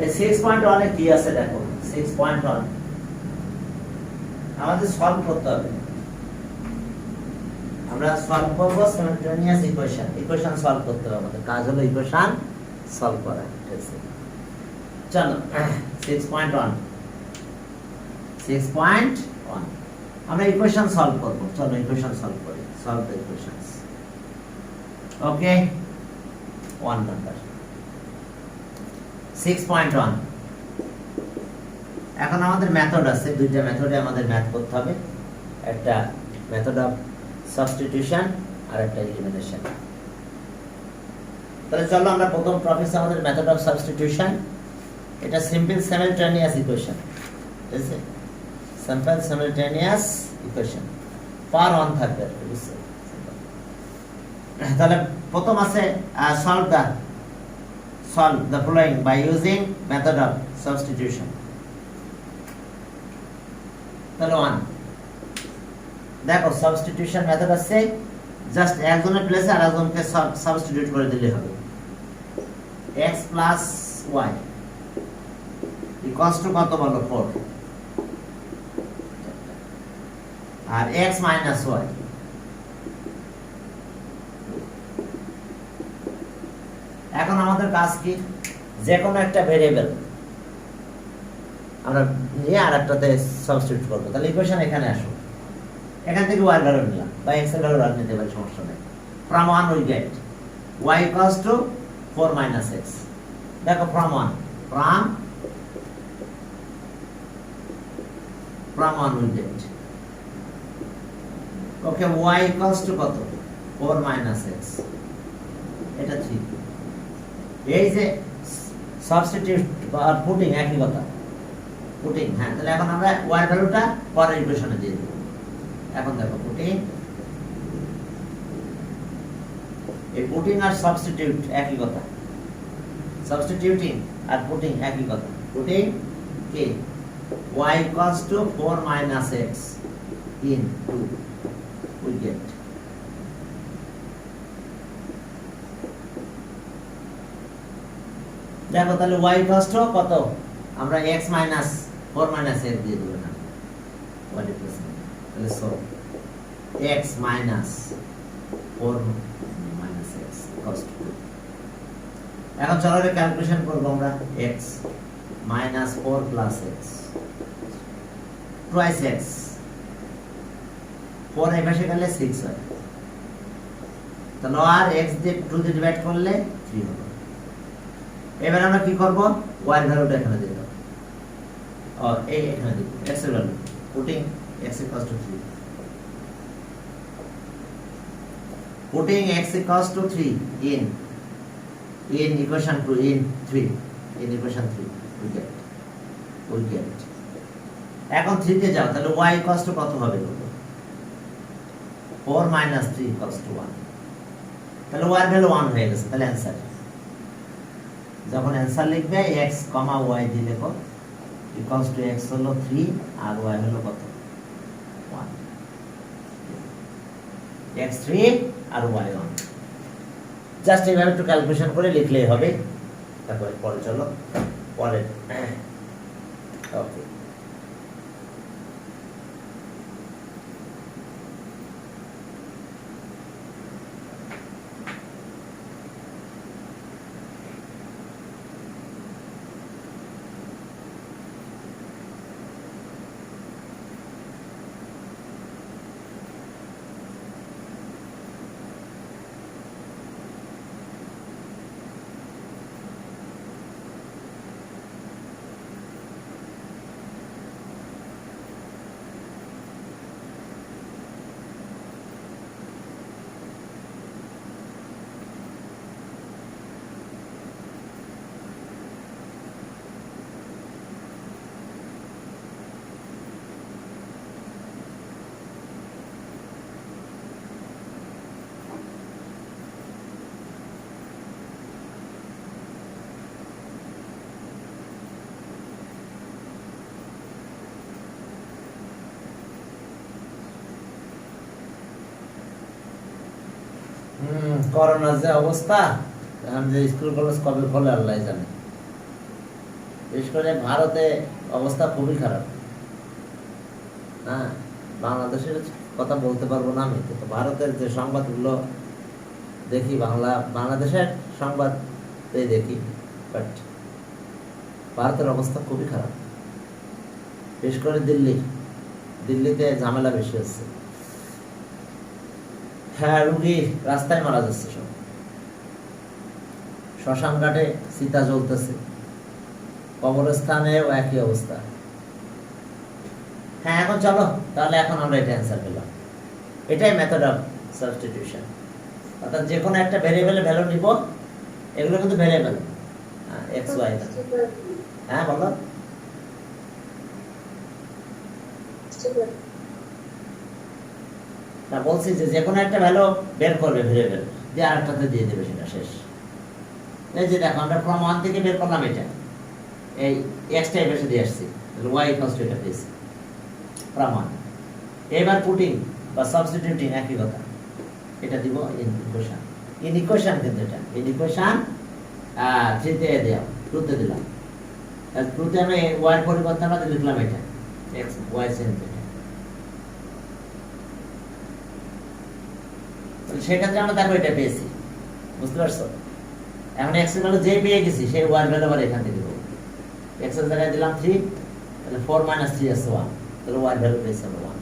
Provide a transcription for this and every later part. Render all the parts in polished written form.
এই 6.1 এ কি আছে দেখো 6.1 আমাদের সলভ করতে হবে আমরা সলভ করব সিমultaneous ইকুয়েশন সলভ করতে হবে আমাদের কাজ হলো ইকুয়েশন সলভ করা ঠিক আছে চলো 6.1 আমরা ইকুয়েশন সলভ করব চলো ইকুয়েশন সলভ করি solve the equations okay 1 number 6.1 এখন আমাদের মেথড আছে দুইটা মেথডে আমাদের ম্যাথ করতে হবে একটা মেথড অফ সাবস্টিটিউশন আর একটা এলিমিনেশন তাহলে চলো আমরা প্রথম টপিক আমাদের মেথড অফ সাবস্টিটিউশন এটা সিম্পল সিমultaneous ইকুয়েশন ঠিক আছে সিম্পল সিমultaneous ইকুয়েশন পার অন থাকবে বুঝছো তাহলে প্রথম আছে solve the following by using method of substitution তাহলে 1 দেখো সাবস্টিটিউশন মেথড আছে জাস্ট একজনের প্লেসে আরেকজনকে সাবস্টিটিউট করে দিলে হবে x y ইকুয়ালস টু কত বলো 4 আর x y এখন আমাদের কাজ কি যে কোনো একটা ভেরিয়েবল আমরা নিয়ে আরেকটাতে সাবস্টিটিউট করব তাহলে ইকুয়েশন এখানে আসো এখান থেকে y ভ্যালু নিলাম বা x এর ভ্যালু রাখতে পারি সমস্যা নেই from 1 we get y equals to 4 minus x দেখো from 1 we get okay y equals to কত 4 minus x এটা 3 এই যে সাবস্টিটিউট বা পুটিং একই কথা পুটিং হ্যাঁ তাহলে এখন আমরা y ভ্যালুটা পরের ইকুয়েশনে দিয়ে দেব এখন দেখো পুটিং এই পুটিং আর সাবস্টিটিউট একই কথা সাবস্টিটিউটিং আর পুটিং একই কথা putting K y equals to 4 minus x in 2 we get দেখো তাহলে y equals to কত আমরা x minus 4 minus x দিয়ে দেব না what is this তাহলে so x minus 4 minus x equals to 2 এখন চলো এর ক্যালকুলেশন করব আমরা x minus 4 plus x twice x 4 এই পাশে গেলে 6 হয় তাহলে আর x দিয়ে 2 দিয়ে ডিভাইড করলে 3 হবে এবার আমরা কি করব y এর ভ্যালুটা এখানে দিয়ে দেব আর এই এখানে দেব x এর value putting x equals to 3 putting x equals to 3 in equation 2 in equation 3 we get এখন 3 তে যাও তাহলে y equals to কত হবে 4 minus 3 equals to 1 তাহলে y এর ভ্যালু 1 হয়ে গেছে তাহলে आंसर যখন आंसर লিখবে x, y দিয়ে লেখো equals to x হলো 3 আর y হলো কত 1 x 3 আর y 1 জাস্ট এইভাবে একটু ক্যালকুলেশন করে লিখলেই হবে তারপরে পরে চলো পরে ওকে করোনার যে অবস্থা এখন যে স্কুল কলেজ কবে খোলে আল্লাহ জানে বিশেষ করে ভারতে অবস্থা খুবই খারাপ। হ্যাঁ, বাংলাদেশের কথা বলতে পারবো না আমি, কিন্তু ভারতের যে সংবাদগুলো দেখি, বাংলাদেশের সংবাদ দেখি, বাট ভারতের অবস্থা খুবই খারাপ। বিশেষ করে দিল্লিতে ঝামেলা বেশি হচ্ছে। হ্যাঁ, রুগী রাস্তায় মারা যাচ্ছে সব, শ্মশান ঘাটে চিতা জ্বলতেছে, কবরস্থানেও একই অবস্থা। হ্যাঁ, এখন চলো তাহলে, এখন আমরা এটা অ্যান্সার পেলাম। এটাই মেথড অফ সাবস্টিটিউশন। অর্থাৎ যে কোনো একটা ভেরিয়েবলের ভ্যালু নিব, এগুলো কিন্তু ভেরিয়েবল, এক্স ওয়াই। হ্যাঁ বলো। না, বলছি যে কোনো একটা ভ্যালু বের করবে ভেরিয়েবল, দিয়ে আরেকটাতে দিয়ে দেবে, সেটা শেষ। এই যে দেখো, আমরা ফ্রম 1 থেকে বের করলাম এটা, এই এক্সটাই বেশি দিয়ে আসছি, ওয়াই ইকুয়ালস টু এটা পেয়েছি ফ্রম 1। এবার পুটিং বা সাবস্টিটিউটিং একই কথা, এটা দিব ইন ইকুয়েশন। ইন ইকুয়েশন কিন্তু এটা ইন ইকুয়েশন 3 তে দেও, 2 তে দিলাম। আর 2 তে আমি ওয়াই পরিবর্তে আমরা লিখলাম এটা এক্স ওয়াই চেঞ্জ। সেক্ষেত্রে আমরা দেখো এটা পেয়েছি, বুঝতে পারছো? এখন এক্স এর ভ্যালু যেই পেয়ে গেছি, সেই ওয়াই ভ্যালু আবার এখান থেকে দেবো। এক্স এর জায়গায় দিলাম 3, তাহলে 4 - 3 আছে 1, তাহলে ওয়াই ভ্যালু পেয়েছি আমরা 1।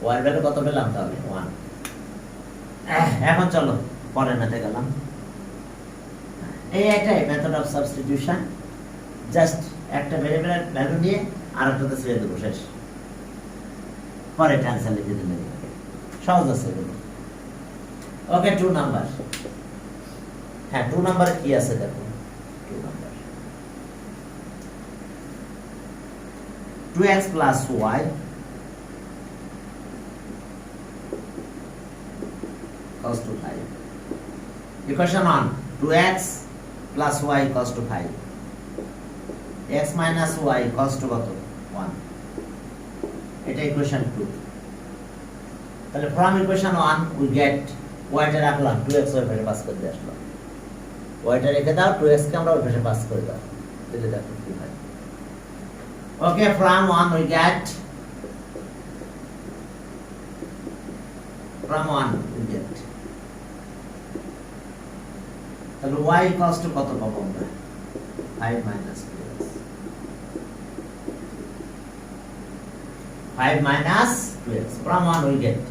ওয়াই ভ্যালু কত পেলাম তাহলে? 1। এখন চলো পরের মেথডে গেলাম। এটাই মেথড অফ সাবস্টিটিউশন। জাস্ট একটা ভেরিয়েবলের ভ্যালু নিয়ে আরেকটাতে ছেড়ে দেবো, শেষ। পরে এটা অ্যান্সার লিখে দিলে সহজ আছে এগুলো। ওকে, 2 নাম্বার। হ্যাঁ, 2 নাম্বারে কি আছে দেখো। 2 number 2x plus y equals to 5. Equation 1, 2x plus y equals to 5. x minus y equals to কত? 1. এটা ইকুয়েশন 2। তাহলে from equation 1 we get y টা রাখলাম, 2x ওই পাশে পাস করে দিয়ে আসলাম। y টা রেখে দাও, 2x কে আমরা ওই পাশে পাস করে দাও, তাহলে দেখো কি হয়। ওকে, from 1 we get তাহলে y equals to কত পাবো আমরা? 5 minus 2x। 5 minus 2x from 1 we get,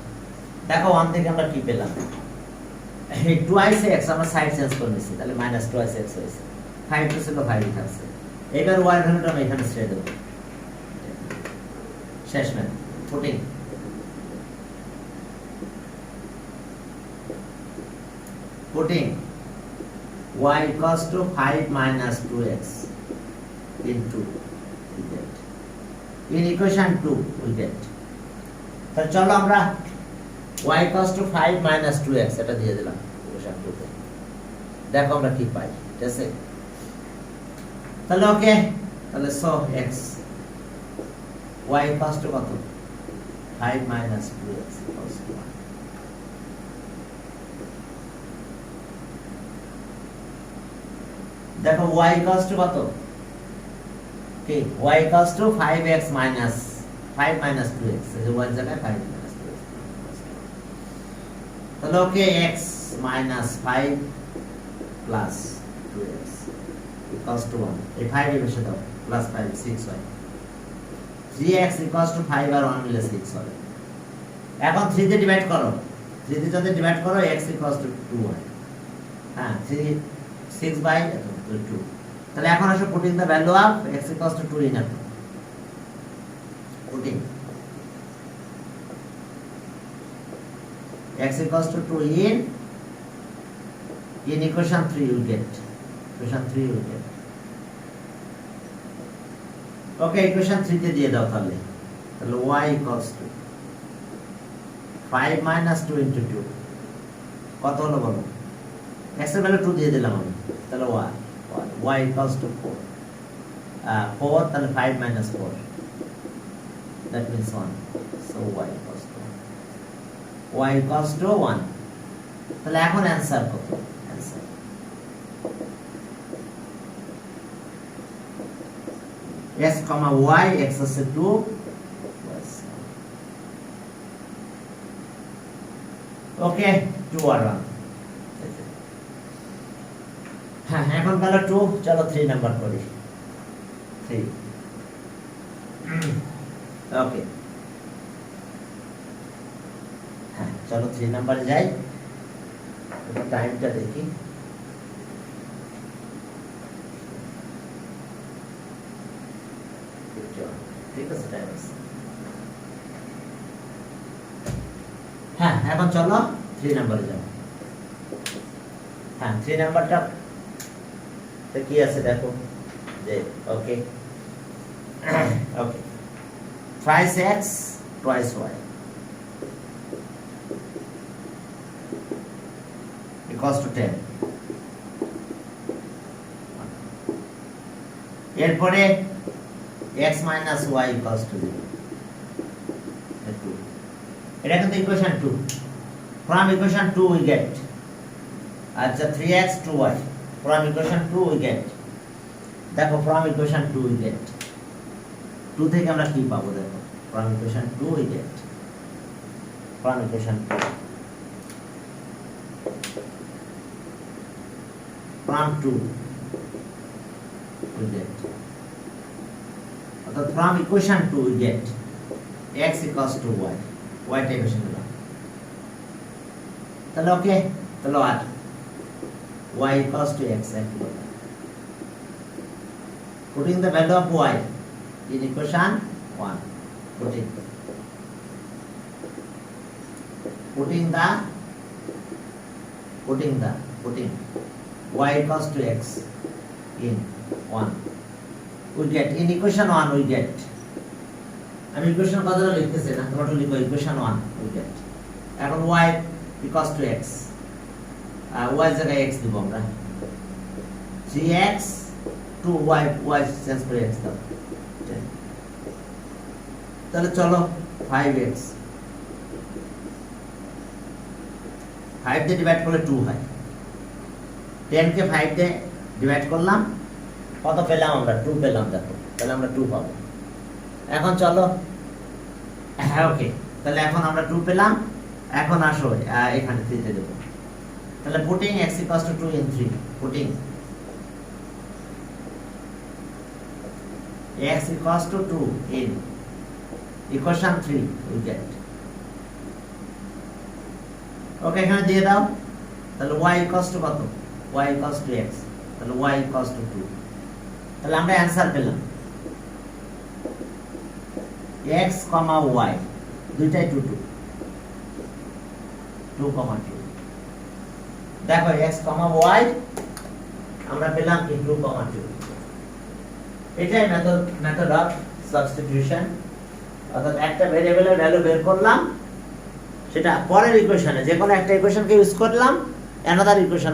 দেখো 1 থেকে আমরা কি পেলাম? এই 2x আমরা সাইড চেঞ্জ করে নিছি, তাহলে minus 2x হয়েছে। 5 তো ছিল 5 থাকছে। এবার y ভ্যালুটা আমি এখানে ছেড়ে দেব, শেষ man. Putting y equals to 5 minus 2x into we get in equation 2 we get। তাহলে চলো আমরা y equals to 5 minus 2x এটা দিয়ে দিলাম ইকুয়েশন 2 তে, দেখো আমরা কি পাই। ঠিক আছে, তাহলে ওকে, তাহলে so x y equals to কত? 5 minus 2x equals to 1। দেখো y equals to কত? কি y equals to 5x minus 5 minus 2x, এই যে y এর জায়গায় 5 minus 2x। তাহলে ওকে, x minus 5 plus 2x equals to 1। এই 5 এর বসে দাও, plus 5 6y। 3x equals to 5 আর 1 মিলে 6 হবে। এখন 3 দিয়ে ডিভাইড করো, 3 দিয়ে যদি ডিভাইড করো x equals to 2 হয়। হ্যাঁ, 6 by 2। তাহলে এখন আসো putting the value of x equals to 2 in it। Putting x equals to 2 in equation 3 you get, equation 3 you get। Okay, equation 3 তে দিয়ে দাও তাহলে y equals to 5 minus 2 into 2 কত হলো বলো? x এর ভ্যালু 2 দিয়ে দিলাম আমি, তাহলে y equals to 4। 4 তাহলে 5 minus 4, that means 1, so y equals to 1। তাহলে এখন অ্যানসার কত? Answer x comma y x হচ্ছে 2 ওকে 2 আর 1 হ্যাঁ এখন গেল 2 চলো 3 নাম্বার করি 3 ওকে হ্যাঁ চলো 3 নাম্বারে যাই এবার টাইমটা দেখি ঠিক আছে টাইম আছে হ্যাঁ এখন চলো 3 নাম্বারে যাও হ্যাঁ 3 নাম্বারটা তো কি আছে দেখো যে ওকে ওকে thrice x twice y equals to 10 এরপরে x minus y equals to 0 এটা কিন্তু equation 2 from equation 2 we get আচ্ছা 3x 2y from equation 2 we get দেখো from equation 2 we get 2 থেকে আমরা কি পাবো দেখো from equation 2 we get from equation 2 from 2 we get অর্থাৎ from equation 2 we get x equals to y y টা equation হলো তাহলে ওকে তাহলে আর y equals to x একই putting the value of y in equation 1 putting y equals to x in 1 we get in equation 1 we get আমি equation কথাটা লিখতেছি না তোমরা তো লিখো ইকুয়েশন 1 we get এখন y equals to x y জায়গায় x দিব আমরা 3x 2y y চেঞ্জ করে x দাও তাহলে চলো 5x 5 দিয়ে ডিভাইড করলে 2 হয় 10 কে 5 দিয়ে ডিভাইড করলাম কত পেলাম আমরা 2 পেলাম দেখো তাহলে আমরা 2 পাবো এখন চলো হ্যাঁ ওকে তাহলে এখন আমরা 2 পেলাম এখন আসো এখানে 3 তে দেব তাহলে putting x equals to 2 in 3 putting x equals to 2 in equation 3 we get ওকে এখানে দিয়ে দাও তাহলে y equals to কত y equals to x তাহলে y equals to 2 তাহলে আমরা অ্যানসার পেলাম x, y দুইটাই 2 2 2, 2 দেখো x, y আমরা পেলাম কি 2, 2 এটাই মেথড অফ সাবস্টিটিউশন অর্থাৎ একটা ভেরিয়েবলের ভ্যালু বের করলাম সেটা পরের ইকুয়েশনে যে কোনো একটা ইকুয়েশনকে ইউজ করলাম অ্যানাদার ইকুয়েশন